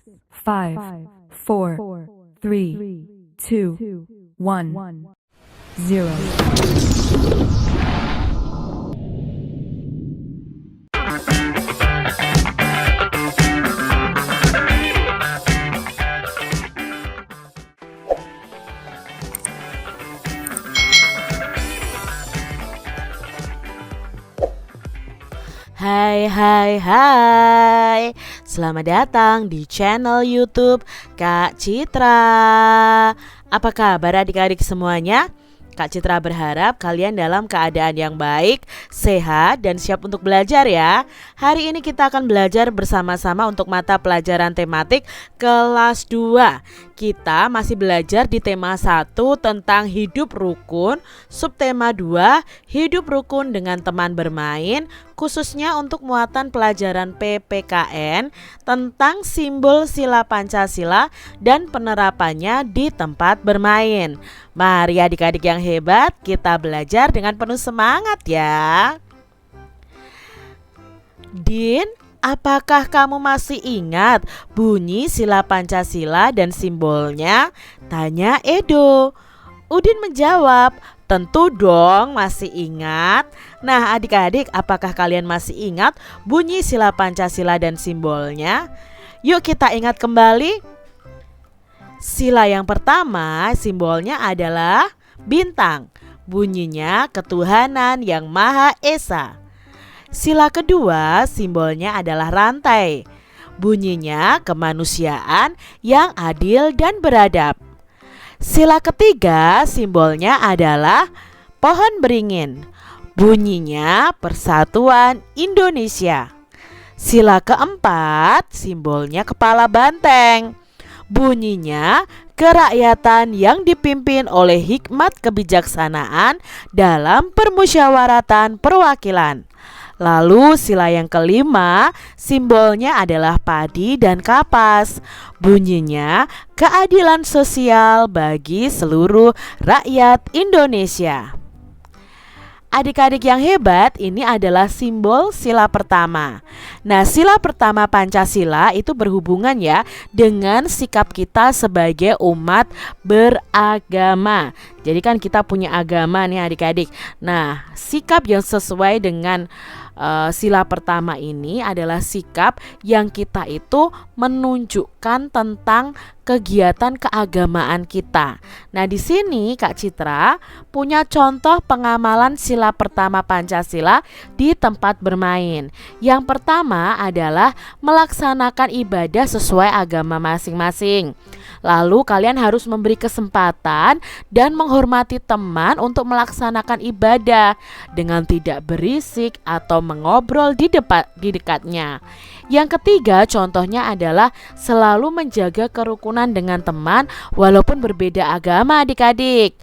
5, 4, 3, 2, 1, 0. Hai, selamat datang di channel YouTube Kak Citra. Apa kabar adik-adik semuanya? Kak Citra berharap kalian dalam keadaan yang baik, sehat, dan siap untuk belajar ya. Hari ini kita akan belajar bersama-sama untuk mata pelajaran tematik kelas 2. Kita masih belajar di tema 1 tentang hidup rukun, subtema 2 hidup rukun dengan teman bermain, khususnya untuk muatan pelajaran PPKN tentang simbol sila Pancasila dan penerapannya di tempat bermain. Mari adik-adik yang hebat, kita belajar dengan penuh semangat ya. Din, apakah kamu masih ingat bunyi sila Pancasila dan simbolnya? Tanya Edo. Udin menjawab, tentu dong masih ingat. Nah adik-adik, apakah kalian masih ingat bunyi sila Pancasila dan simbolnya? Yuk kita ingat kembali. Sila yang pertama simbolnya adalah bintang. Bunyinya ketuhanan yang Maha Esa. Sila kedua simbolnya adalah rantai. Bunyinya kemanusiaan yang adil dan beradab. Sila ketiga simbolnya adalah pohon beringin. Bunyinya persatuan Indonesia. Sila keempat simbolnya kepala banteng. Bunyinya kerakyatan yang dipimpin oleh hikmat kebijaksanaan dalam permusyawaratan perwakilan. Lalu sila yang kelima simbolnya adalah padi dan kapas. Bunyinya keadilan sosial bagi seluruh rakyat Indonesia. Adik-adik yang hebat, ini adalah simbol sila pertama. Nah, sila pertama Pancasila itu berhubungan ya dengan sikap kita sebagai umat beragama. Jadi kan kita punya agama nih adik-adik. Nah, sikap yang sesuai dengan sila pertama ini adalah sikap yang kita itu menunjukkan tentang kegiatan keagamaan kita. Nah, di sini Kak Citra punya contoh pengamalan sila pertama Pancasila di tempat bermain. Yang pertama adalah melaksanakan ibadah sesuai agama masing-masing. Lalu kalian harus memberi kesempatan dan menghormati teman untuk melaksanakan ibadah dengan tidak berisik atau mengobrol di dekatnya. Yang ketiga contohnya adalah selalu menjaga kerukunan dengan teman walaupun berbeda agama adik-adik.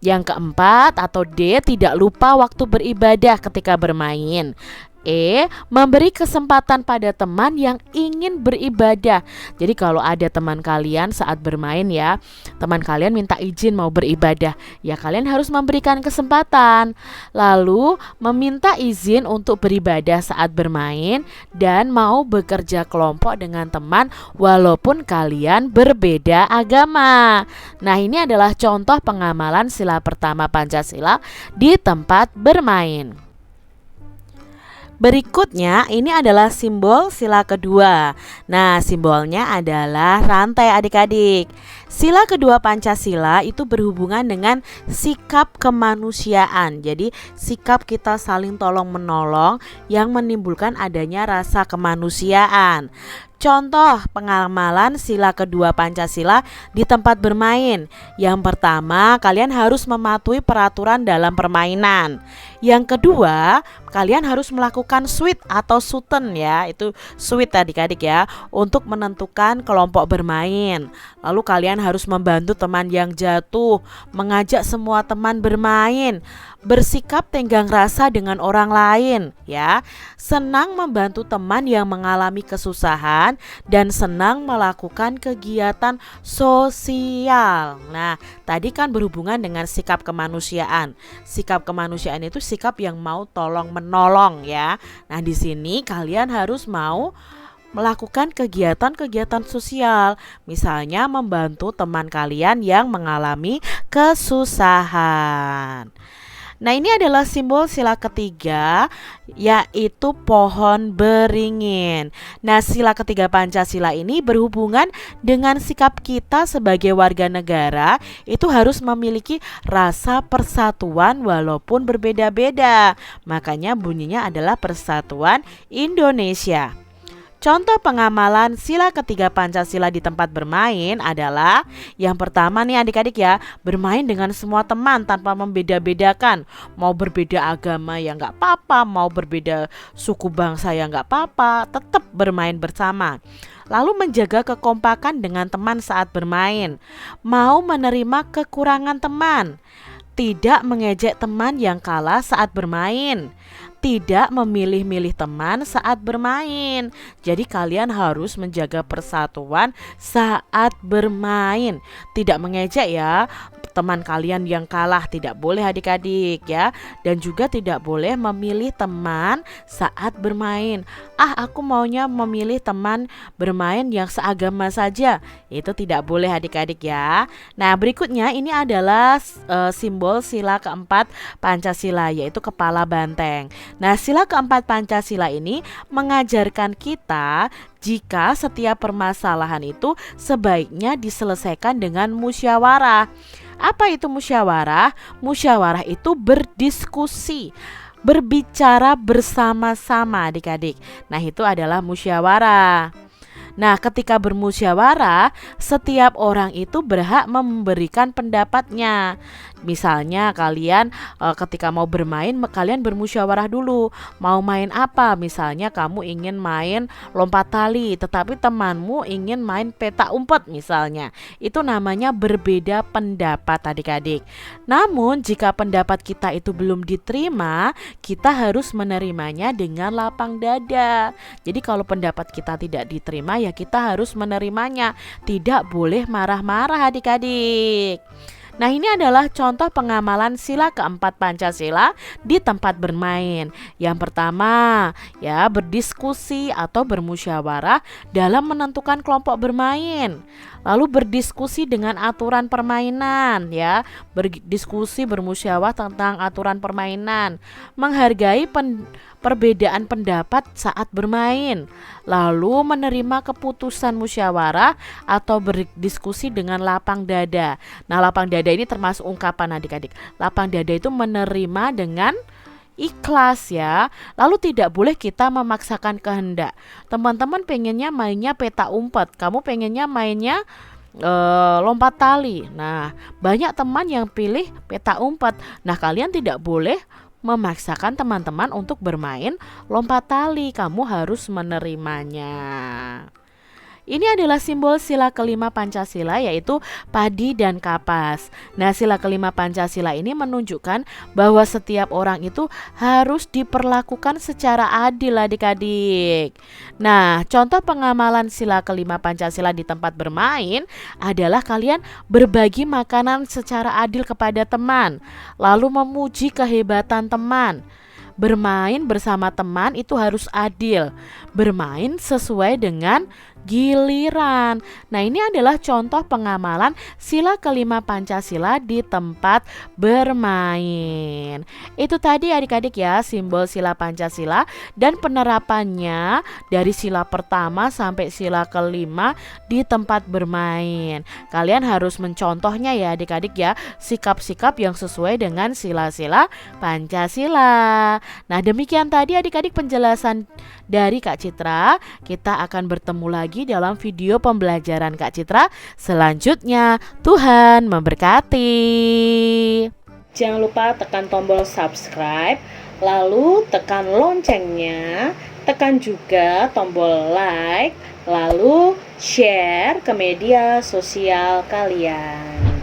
Yang keempat atau D, tidak lupa waktu beribadah ketika bermain. E, memberi kesempatan pada teman yang ingin beribadah. Jadi kalau ada teman kalian saat bermain ya, teman kalian minta izin mau beribadah, ya kalian harus memberikan kesempatan. Lalu meminta izin untuk beribadah saat bermain dan mau bekerja kelompok dengan teman walaupun kalian berbeda agama. Nah, ini adalah contoh pengamalan sila pertama Pancasila di tempat bermain. Berikutnya ini adalah simbol sila kedua. Nah, simbolnya adalah rantai adik-adik. Sila kedua Pancasila itu berhubungan dengan sikap kemanusiaan. Jadi sikap kita saling tolong menolong yang menimbulkan adanya rasa kemanusiaan. Contoh pengamalan sila kedua Pancasila di tempat bermain. Yang pertama, kalian harus mematuhi peraturan dalam permainan. Yang kedua, kalian harus melakukan swit atau suten ya. Itu swit adik-adik ya, untuk menentukan kelompok bermain. Lalu kalian harus membantu teman yang jatuh, mengajak semua teman bermain, bersikap tenggang rasa dengan orang lain ya, senang membantu teman yang mengalami kesusahan dan senang melakukan kegiatan sosial. Nah, tadi kan berhubungan dengan sikap kemanusiaan. Sikap kemanusiaan itu sikap yang mau tolong menolong ya. Nah, di sini kalian harus mau melakukan kegiatan-kegiatan sosial, misalnya membantu teman kalian yang mengalami kesusahan. Nah, ini adalah simbol sila ketiga, yaitu pohon beringin. Nah, sila ketiga Pancasila ini berhubungan dengan sikap kita sebagai warga negara, itu harus memiliki rasa persatuan walaupun berbeda-beda. Makanya bunyinya adalah Persatuan Indonesia. Contoh pengamalan sila ketiga Pancasila di tempat bermain adalah yang pertama nih adik-adik ya, bermain dengan semua teman tanpa membeda-bedakan. Mau berbeda agama ya nggak apa-apa, mau berbeda suku bangsa ya nggak apa-apa, tetap bermain bersama. Lalu menjaga kekompakan dengan teman saat bermain. Mau menerima kekurangan teman. Tidak mengejek teman yang kalah saat bermain. Tidak memilih-milih teman saat bermain. Jadi kalian harus menjaga persatuan saat bermain. Tidak mengejek ya teman kalian yang kalah, tidak boleh adik-adik ya. Dan juga tidak boleh memilih teman saat bermain. Aku maunya memilih teman bermain yang seagama saja. Itu tidak boleh adik-adik ya. Nah, berikutnya ini adalah simbol sila keempat Pancasila, yaitu kepala banteng. Nah, sila keempat Pancasila ini mengajarkan kita jika setiap permasalahan itu sebaiknya diselesaikan dengan musyawarah. Apa itu musyawarah? Musyawarah itu berdiskusi, berbicara bersama-sama adik-adik. Nah, itu adalah musyawarah. Nah, ketika bermusyawarah, setiap orang itu berhak memberikan pendapatnya. Misalnya kalian ketika mau bermain, kalian bermusyawarah dulu. Mau main apa? Misalnya kamu ingin main lompat tali, tetapi temanmu ingin main petak umpet misalnya. Itu namanya berbeda pendapat adik-adik. Namun jika pendapat kita itu belum diterima, kita harus menerimanya dengan lapang dada. Jadi kalau pendapat kita tidak diterima, ya kita harus menerimanya. Tidak boleh marah-marah adik-adik. Nah, ini adalah contoh pengamalan sila keempat Pancasila di tempat bermain. Yang pertama, ya, berdiskusi atau bermusyawarah dalam menentukan kelompok bermain. Lalu berdiskusi dengan aturan permainan, ya. Berdiskusi bermusyawarah tentang aturan permainan. Menghargai perbedaan pendapat saat bermain. Lalu menerima keputusan musyawarah atau berdiskusi dengan lapang dada. Nah, lapang dada ini termasuk ungkapan adik-adik. Lapang dada itu menerima dengan ikhlas ya. Lalu tidak boleh kita memaksakan kehendak. Teman-teman pengennya mainnya petak umpet, kamu pengennya mainnya lompat tali. Nah, banyak teman yang pilih petak umpet. Nah, kalian tidak boleh memaksakan teman-teman untuk bermain lompat tali. Kamu harus menerimanya. Ini adalah simbol sila kelima Pancasila, yaitu padi dan kapas. Nah, sila kelima Pancasila ini menunjukkan bahwa setiap orang itu harus diperlakukan secara adil adik-adik. Nah, contoh pengamalan sila kelima Pancasila di tempat bermain adalah kalian berbagi makanan secara adil kepada teman, lalu memuji kehebatan teman. Bermain bersama teman itu harus adil. Bermain sesuai dengan giliran. Nah, ini adalah contoh pengamalan sila kelima Pancasila di tempat bermain. Itu tadi adik-adik ya, simbol sila Pancasila dan penerapannya dari sila pertama sampai sila kelima di tempat bermain. Kalian harus mencontohnya ya adik-adik ya, sikap-sikap yang sesuai dengan sila-sila Pancasila. Nah, demikian tadi adik-adik penjelasan dari Kak Citra. Kita akan bertemu lagi dalam video pembelajaran Kak Citra selanjutnya. Tuhan memberkati. Jangan lupa tekan tombol subscribe, lalu tekan loncengnya, tekan juga tombol like, lalu share ke media sosial kalian.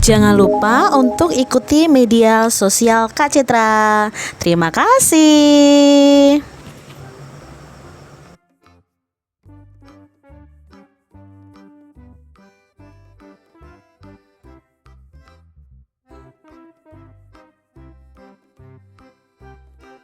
Jangan lupa untuk ikuti media sosial Kak Citra. Terima kasih.